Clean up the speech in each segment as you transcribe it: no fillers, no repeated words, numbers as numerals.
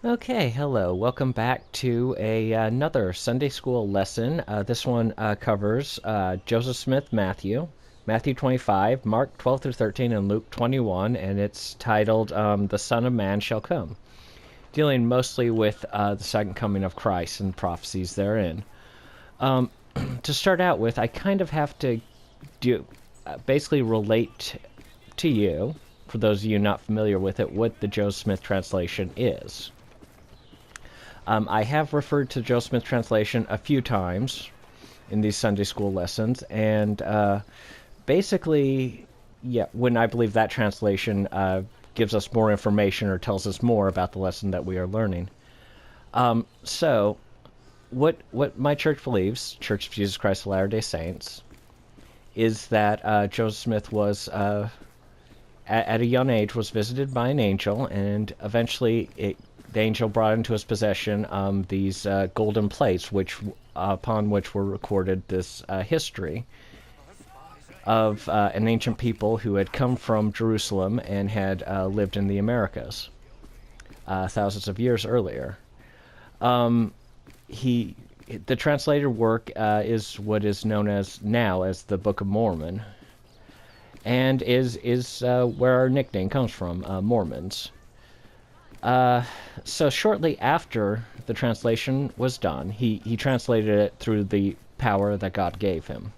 Okay, hello. Welcome back to another Sunday school lesson. This one covers Joseph Smith Matthew 25, Mark 12 through 13, and Luke 21, and it's titled "The Son of Man Shall Come," dealing mostly with the second coming of Christ and prophecies therein. To start out with, I kind of have to do basically relate to you, for those of you not familiar with it, what the Joseph Smith translation is. I have referred to Joe Smith translation a few times in these Sunday school lessons, and basically, yeah, when I believe that translation gives us more information or tells us more about the lesson that we are learning. So, what my church believes, Church of Jesus Christ of Latter-day Saints, is that Joseph Smith was at a young age was visited by an angel, and eventually the angel brought into his possession these golden plates, which upon which were recorded this history of an ancient people who had come from Jerusalem and had lived in the Americas thousands of years earlier. He the translated work is what is known as now as the Book of Mormon, and is where our nickname comes from, Mormons. So shortly after the translation was done, he translated it through the power that God gave him.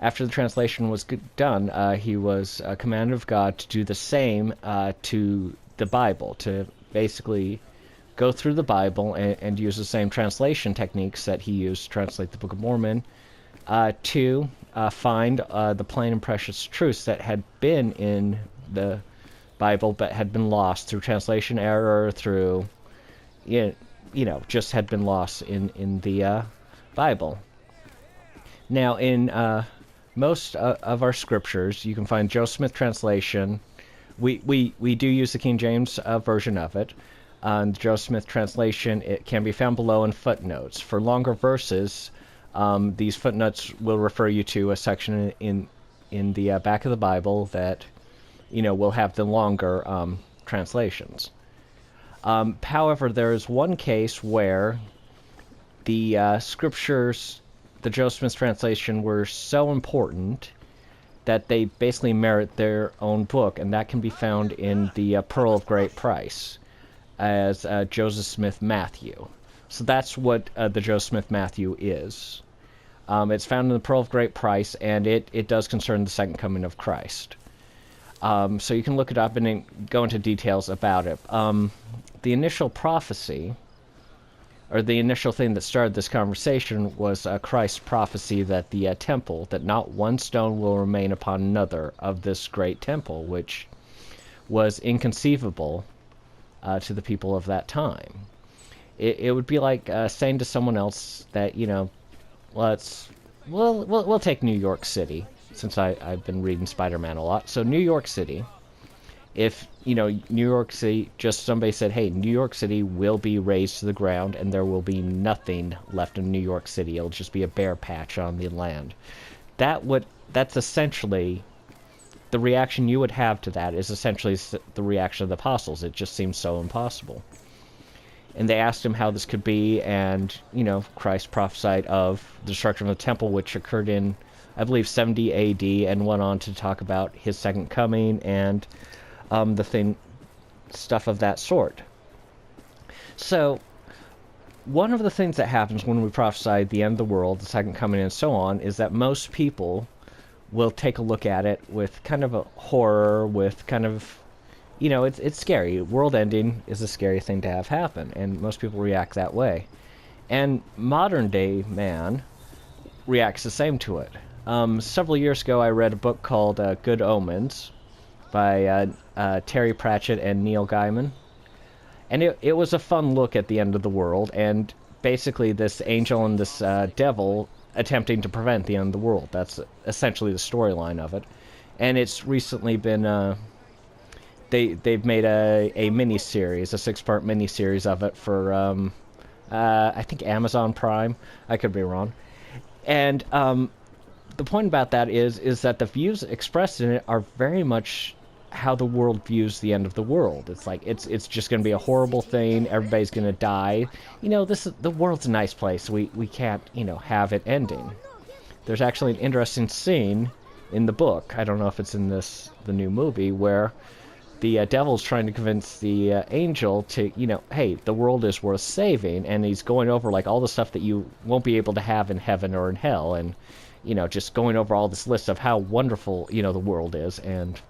After the translation was done, he was commanded of God to do the same to the Bible, to basically go through the Bible and use the same translation techniques that he used to translate the Book of Mormon to find the plain and precious truths that had been in the Bible but had been lost through translation error, through, just had been lost in the Bible. Now, in most of our scriptures, you can find Joe Smith translation. We do use the King James version of it. The Joe Smith translation, it can be found below in footnotes. For longer verses, these footnotes will refer you to a section in the back of the Bible that will have the longer translations. However, there is one case where the scriptures, the Joe Smith translation, were so important that they basically merit their own book, and that can be found in the Pearl of Great Price as Joseph Smith Matthew. So that's what the Joseph Smith Matthew is. It's found in the Pearl of Great Price, and it does concern the second coming of Christ. So you can look it up and go into details about it. The initial prophecy, or the initial thing that started this conversation, was Christ's prophecy that the temple, that not one stone will remain upon another of this great temple, which was inconceivable to the people of that time. It would be like saying to someone else that, we'll take New York City, since I've been reading Spider-Man a lot. So New York City, if, New York City, just somebody said, hey, New York City will be razed to the ground and there will be nothing left in New York City. It'll just be a bare patch on the land. That's essentially, the reaction you would have to that is essentially the reaction of the apostles. It just seems so impossible. And they asked him how this could be, and, Christ prophesied of the destruction of the temple, which occurred in, I believe, 70 A.D., and went on to talk about his second coming and stuff of that sort. So, one of the things that happens when we prophesy the end of the world, the second coming, and so on, is that most people will take a look at it with kind of a horror, with kind of, it's scary. World ending is a scary thing to have happen, and most people react that way. And modern day man reacts the same to it. Several years ago, I read a book called Good Omens by Terry Pratchett and Neil Gaiman. And it was a fun look at the end of the world, and basically this angel and this devil attempting to prevent the end of the world. That's essentially the storyline of it. And it's recently been... They've made a mini-series, a 6-part mini-series of it for, I think, Amazon Prime. I could be wrong. And the point about that is that the views expressed in it are very much how the world views the end of the world. It's like it's just going to be a horrible thing. Everybody's going to die. The world's a nice place. We can't have it ending. There's actually an interesting scene in the book. I don't know if it's in the new movie where the devil's trying to convince the angel to, hey, the world is worth saving, and he's going over like all the stuff that you won't be able to have in heaven or in hell, and just going over all this list of how wonderful the world is, and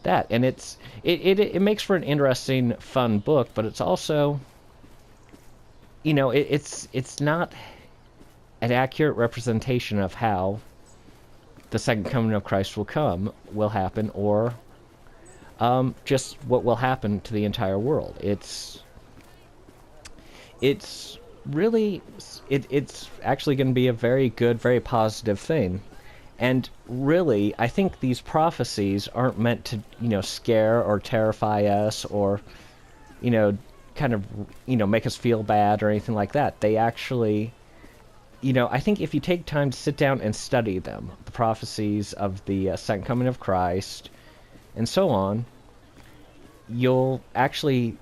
that, and it makes for an interesting, fun book, but it's also, it's not an accurate representation of how the second coming of Christ will happen, or just what will happen to the entire world. It's really, it's actually going to be a very good, very positive thing. And really, I think these prophecies aren't meant to, scare or terrify us or, kind of, make us feel bad or anything like that. They actually, I think if you take time to sit down and study them, the prophecies of the second coming of Christ, and so on, you'll actually,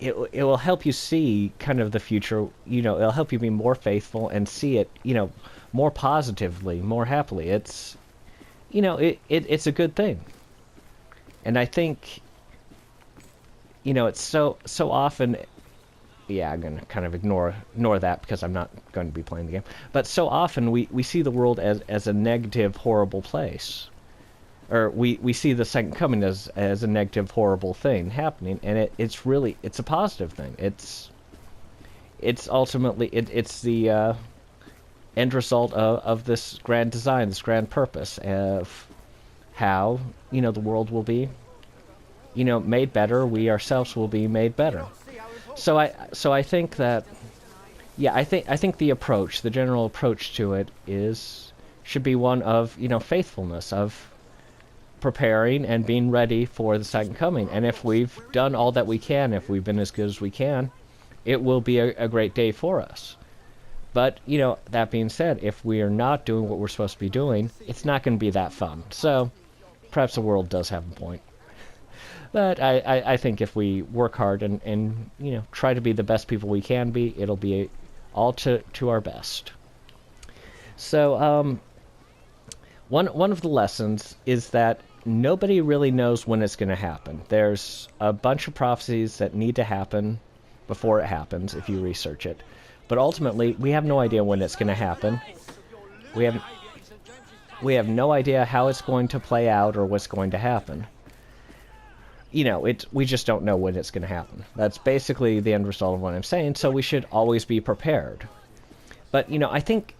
it will help you see kind of the future, it'll help you be more faithful and see it, more positively, more happily. It's, it's a good thing. And I think, it's so often, yeah, I'm going to kind of ignore that because I'm not going to be playing the game. But so often we see the world as a negative, horrible place. Or we see the second coming as a negative, horrible thing happening, and it's a positive thing. It's ultimately it's the end result of this grand design, this grand purpose of how the world will be made better. We ourselves will be made better. So I think that, yeah, I think the approach, the general approach to it should be one of faithfulness, of preparing and being ready for the second coming. And if we've done all that we can, if we've been as good as we can, it will be a great day for us. But, that being said, if we are not doing what we're supposed to be doing, it's not going to be that fun. So perhaps the world does have a point. But I think if we work hard and try to be the best people we can be, it'll be all to our best. So one of the lessons is that nobody really knows when it's going to happen. There's a bunch of prophecies that need to happen before it happens if you research it. But ultimately, we have no idea when it's going to happen. We have no idea how it's going to play out or what's going to happen. We just don't know when it's going to happen. That's basically the end result of what I'm saying, so we should always be prepared. But, I think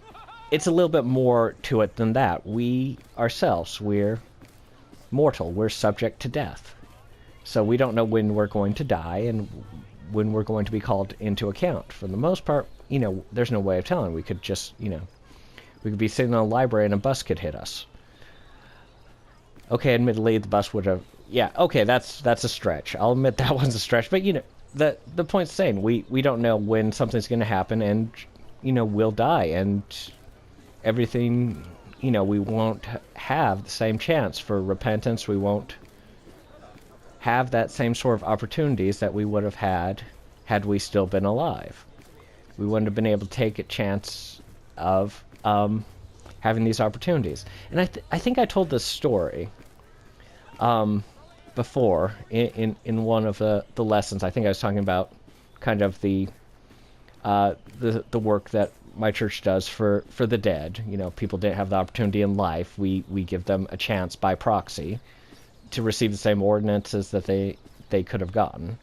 it's a little bit more to it than that. We ourselves, we're mortal. We're subject to death. So we don't know when we're going to die and when we're going to be called into account. For the most part, there's no way of telling. We could just, we could be sitting in a library and a bus could hit us. Okay, admittedly, the bus would have... Yeah, okay, that's a stretch. I'll admit that one's a stretch. But, the point's saying we don't know when something's going to happen, and, we'll die. And everything, we won't have the same chance for repentance. We won't have that same sort of opportunities that we would have had we still been alive. We wouldn't have been able to take a chance of having these opportunities. And I think I told this story before in one of the lessons. I think I was talking about kind of the work that my church does for the dead. People didn't have the opportunity in life. We give them a chance by proxy to receive the same ordinances that they could have gotten.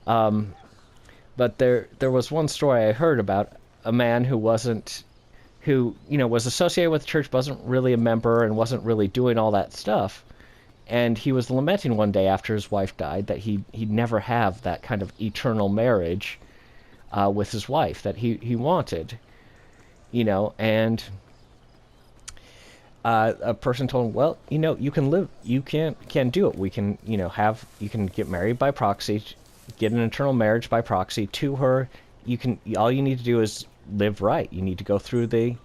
But there was one story I heard about a man who was associated with the church, wasn't really a member, and wasn't really doing all that stuff. And he was lamenting one day after his wife died that he'd never have that kind of eternal marriage with his wife that he wanted. And a person told him, well, you can do it. We can, you can get married by proxy, get an eternal marriage by proxy to her. All you need to do is live right. You need to go through the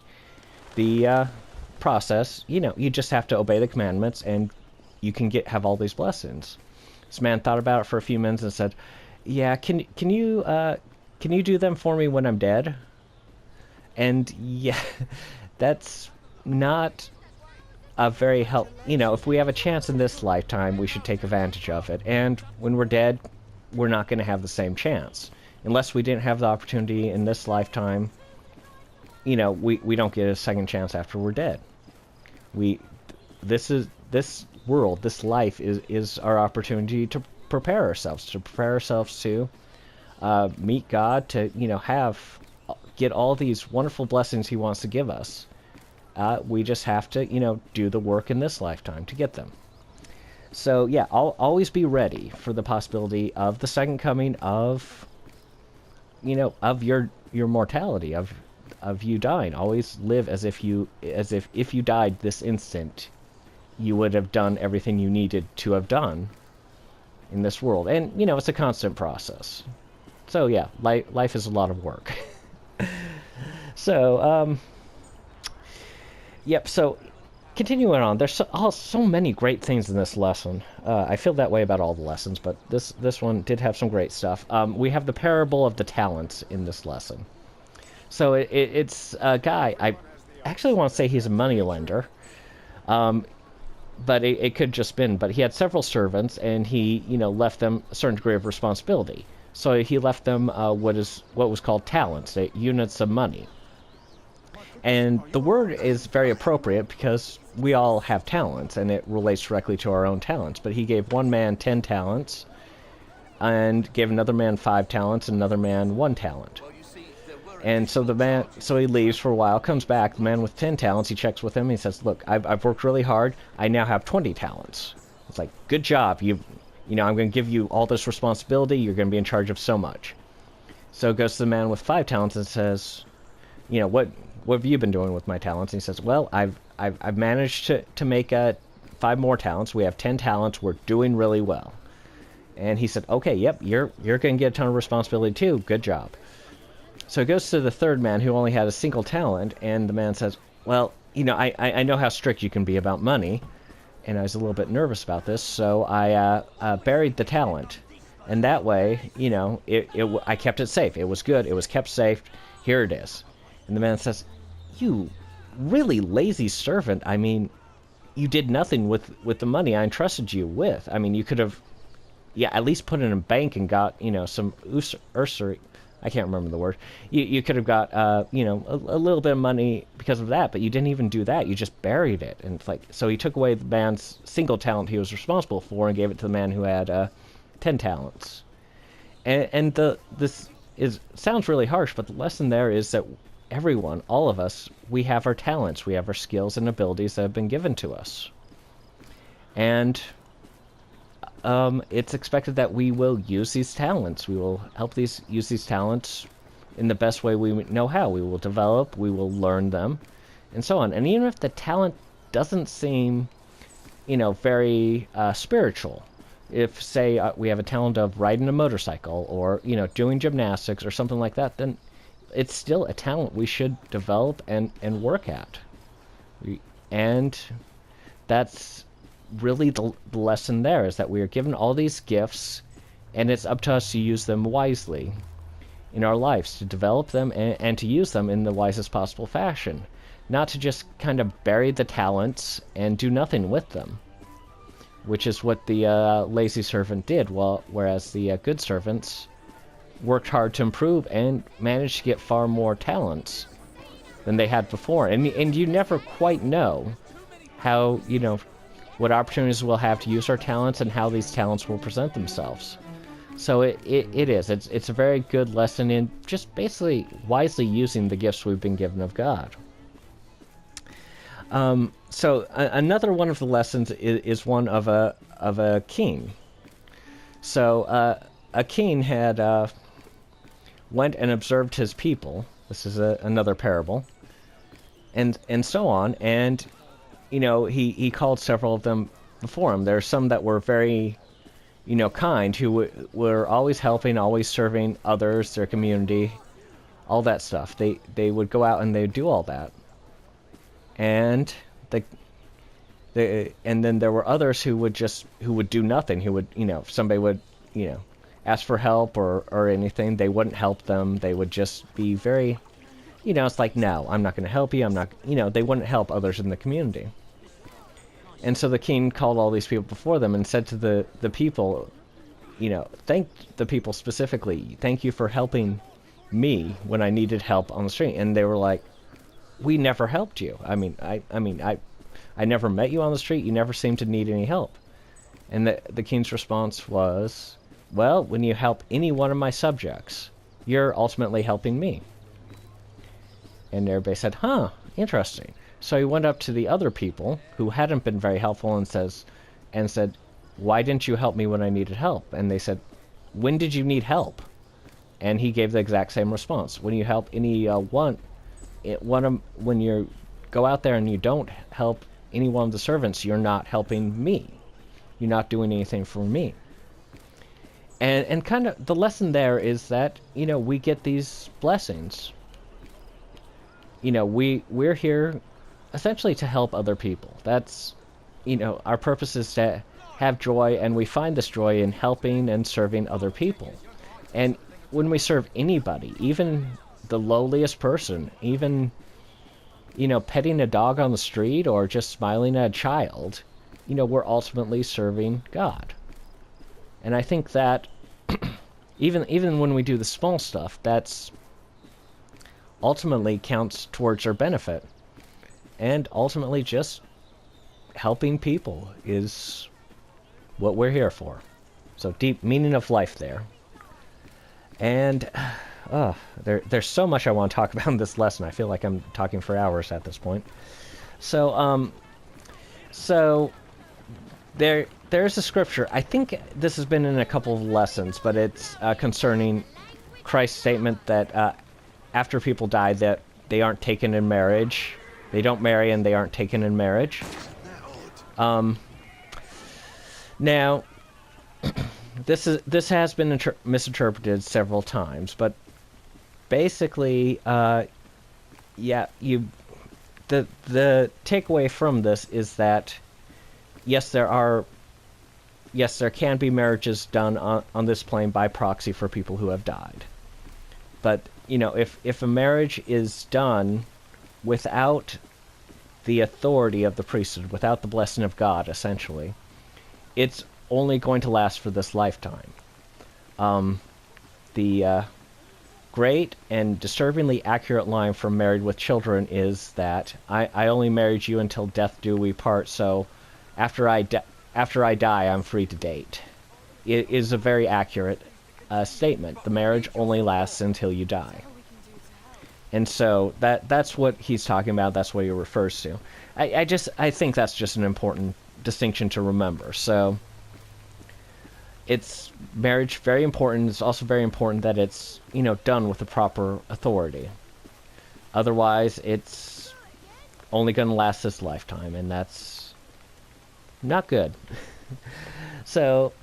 process. You just have to obey the commandments and you can have all these blessings. This man thought about it for a few minutes and said, "Yeah, can you do them for me when I'm dead?" And yeah, that's not a very help. If we have a chance in this lifetime, we should take advantage of it. And when we're dead, we're not going to have the same chance unless we didn't have the opportunity in this lifetime. We don't get a second chance after we're dead. This world, this life is our opportunity to prepare ourselves to meet God, to get all these wonderful blessings He wants to give us. We just have to do the work in this lifetime to get them. So yeah, I'll always be ready for the possibility of the second coming, of of your mortality, of you dying. Always live as if you died this instant, you would have done everything you needed to have done in this world. And it's a constant process. So yeah, life is a lot of work. So yep. So continuing on, there's so many great things in this lesson. I feel that way about all the lessons, but this one did have some great stuff. We have the parable of the talents in this lesson. So it's a guy. I actually want to say he's a moneylender, but it could just been. But he had several servants, and he left them a certain degree of responsibility. So he left them what was called talents, units of money. And the word is very appropriate because we all have talents, and it relates directly to our own talents. But he gave one man 10 talents, and gave another man 5 talents, and another man 1 talent. And so he leaves for a while, comes back, the man with 10 talents, he checks with him, he says, "Look, I've worked really hard, I now have 20 talents. It's like, good job, I'm going to give you all this responsibility, you're going to be in charge of so much." So it goes to the man with 5 talents and says, what have you been doing with my talents? And he says, "Well, I've managed to make 5 more talents. We have 10 talents. We're doing really well." And he said, "Okay, yep, you're going to get a ton of responsibility too. Good job." So it goes to the third man who only had a single talent, and the man says, "Well, I know how strict you can be about money, and I was a little bit nervous about this, so I buried the talent, and that way, I kept it safe. It was good. It was kept safe. Here it is." And the man says, "You really lazy servant. I mean, you did nothing with the money I entrusted you with. I mean, you could have, at least put it in a bank and got, some usury. I can't remember the word. You could have got, a little bit of money because of that, but you didn't even do that. You just buried it." And it's like, so he took away the man's single talent he was responsible for and gave it to the man who had 10 talents. And this sounds really harsh, but the lesson there is that everyone, all of us, we have our talents, we have our skills and abilities that have been given to us. And it's expected that we will use these talents. We will use these talents in the best way we know how. We will develop, we will learn them, and so on. And even if the talent doesn't seem, very spiritual, if, say, we have a talent of riding a motorcycle or, doing gymnastics or something like that, then it's still a talent we should develop and work at. And that's really the lesson there, is that we are given all these gifts, and it's up to us to use them wisely in our lives, to develop them and to use them in the wisest possible fashion, not to just kind of bury the talents and do nothing with them, which is what the lazy servant did, whereas the good servants worked hard to improve and managed to get far more talents than they had before. And you never quite know how, what opportunities we'll have to use our talents and how these talents will present themselves. So it's a very good lesson in just basically wisely using the gifts we've been given of God. So another one of the lessons is one of a king. So a king had went and observed his people. This is another parable, and so on. And he called several of them before him. There are some that were very, kind, who were always helping, always serving others, their community, all that stuff. They would go out and they'd do all that. And And then there were others who would do nothing. Who would, if somebody would, ask for help or anything, they wouldn't help them. They would just be very, it's like, no, I'm not going to help you. I'm not, they wouldn't help others in the community. And so the king called all these people before them and said to the people, thank the people specifically, thank you for helping me when I needed help on the street. And they were like, we never helped you. I never met you on the street. You never seemed to need any help. And the king's response was, well, when you help any one of my subjects, you're ultimately helping me. And everybody said, huh, interesting. So he went up to the other people who hadn't been very helpful and said, why didn't you help me when I needed help? And they said, when did you need help? And he gave the exact same response. When you help when you go out there and you don't help any one of the servants, you're not helping me. You're not doing anything for me. And kind of the lesson there is that, we get these blessings. We're here essentially to help other people. That's, our purpose is to have joy, and we find this joy in helping and serving other people. And when we serve anybody, even the lowliest person, even, petting a dog on the street or just smiling at a child, we're ultimately serving God. And I think that even when we do the small stuff, that's ultimately counts towards our benefit. And ultimately just helping people is what we're here for. So deep meaning of life there. And there's so much I want to talk about in this lesson. I feel like I'm talking for hours at this point. So there's a scripture. I think this has been in a couple of lessons, but it's concerning Christ's statement that after people die, that they aren't taken in marriage. They don't marry and they aren't taken in marriage. Now, this has been misinterpreted several times, but basically, the takeaway from this is that yes, there can be marriages done on this plane by proxy for people who have died. But, if a marriage is done without the authority of the priesthood, without the blessing of God, essentially, it's only going to last for this lifetime. The great and disturbingly accurate line from Married with Children is that I only married you until death do we part, so after I die, I'm free to date. It is a very accurate statement. The marriage only lasts until you die. And so that's what he's talking about. That's what he refers to. I think that's just an important distinction to remember. So it's marriage very important. It's also very important that it's done with the proper authority. Otherwise, it's only going to last this lifetime, and that's not good. So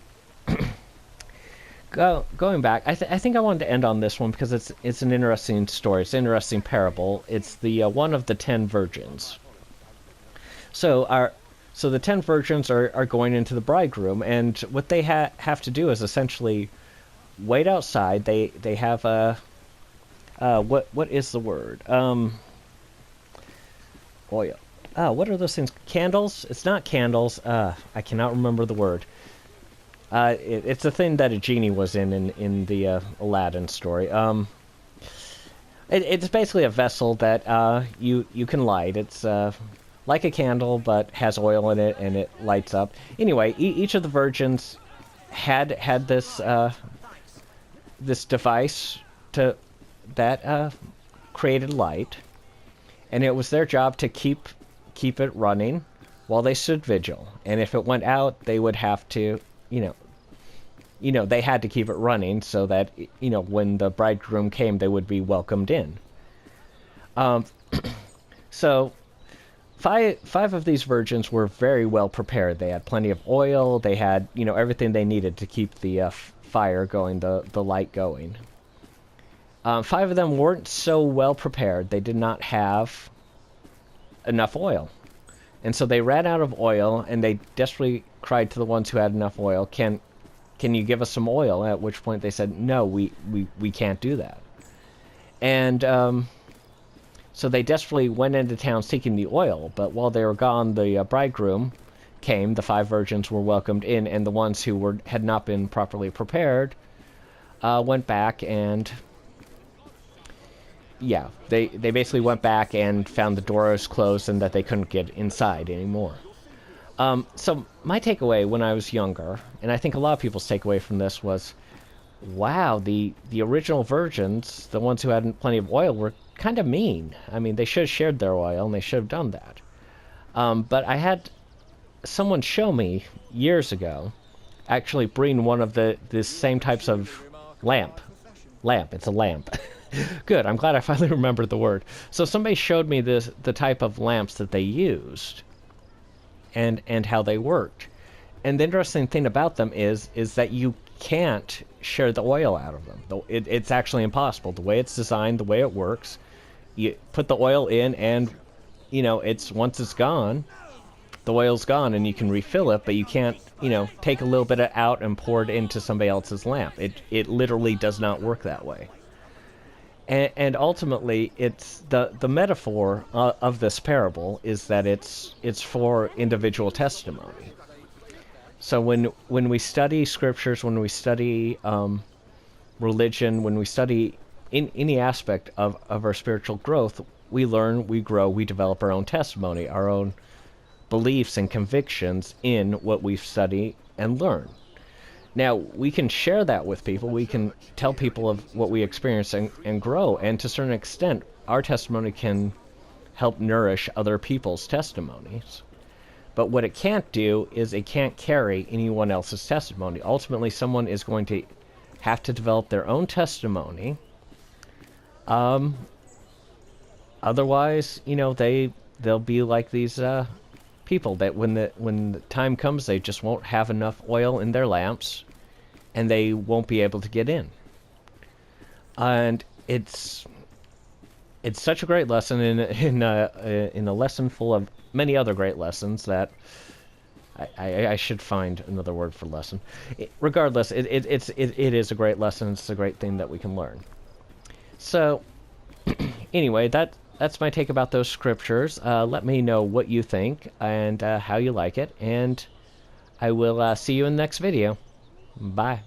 going back, I think I wanted to end on this one because it's an interesting story. It's an interesting parable. It's the one of the 10 virgins. So the 10 virgins are going into the bridegroom, and what they have to do is essentially wait outside. They have a what is the word? Oil. What are those things? Candles? It's not candles. I cannot remember the word. It's a thing that a genie was in the Aladdin story. It's basically a vessel that you can light. It's like a candle, but has oil in it, and it lights up. Anyway, each of the virgins had this this device that created light, and it was their job to keep it running while they stood vigil. And if it went out, they would have to, they had to keep it running so that, when the bridegroom came, they would be welcomed in. So five of these virgins were very well prepared. They had plenty of oil. They had, everything they needed to keep the fire going, the light going. 5 of them weren't so well prepared. They did not have enough oil. And so they ran out of oil, and they desperately cried to the ones who had enough oil, can you give us some oil? At which point they said, no, we can't do that. And so they desperately went into town seeking the oil, but while they were gone, the bridegroom came, the 5 virgins were welcomed in, and the ones who had not been properly prepared went back and... yeah, they basically went back and found the doors closed and that they couldn't get inside anymore. So my takeaway when I was younger, and I think a lot of people's takeaway from this was, wow, the original virgins, the ones who had plenty of oil, were kind of mean. I mean, they should have shared their oil, and they should have done that. But I had someone show me years ago actually bring one of the same types of lamp. It's a lamp. Good, I'm glad I finally remembered the word. So somebody showed me the type of lamps that they used and how they worked. And the interesting thing about them is that you can't share the oil out of them. It's actually impossible. The way it's designed, the way it works, you put the oil in and, you know, once it's gone, the oil's gone and you can refill it, but you can't, you know, take a little bit out and pour it into somebody else's lamp. It literally does not work that way. And ultimately, it's the metaphor of this parable is that it's for individual testimony. So when we study scriptures, when we study religion, when we study in any aspect of our spiritual growth, we learn, we grow, we develop our own testimony, our own beliefs and convictions in what we study and learn. Now, we can share that with people. We can tell people of what we experience and grow. And to a certain extent, our testimony can help nourish other people's testimonies. But what it can't do is it can't carry anyone else's testimony. Ultimately, someone is going to have to develop their own testimony. Otherwise, you know, they'll be like these people that when the time comes, they just won't have enough oil in their lamps, and they won't be able to get in. And it's such a great lesson in a lesson full of many other great lessons that I should find another word for lesson. Regardless, it is a great lesson. It's a great thing that we can learn. So anyway, that's my take about those scriptures. Let me know what you think and how you like it, and I will see you in the next video. Bye.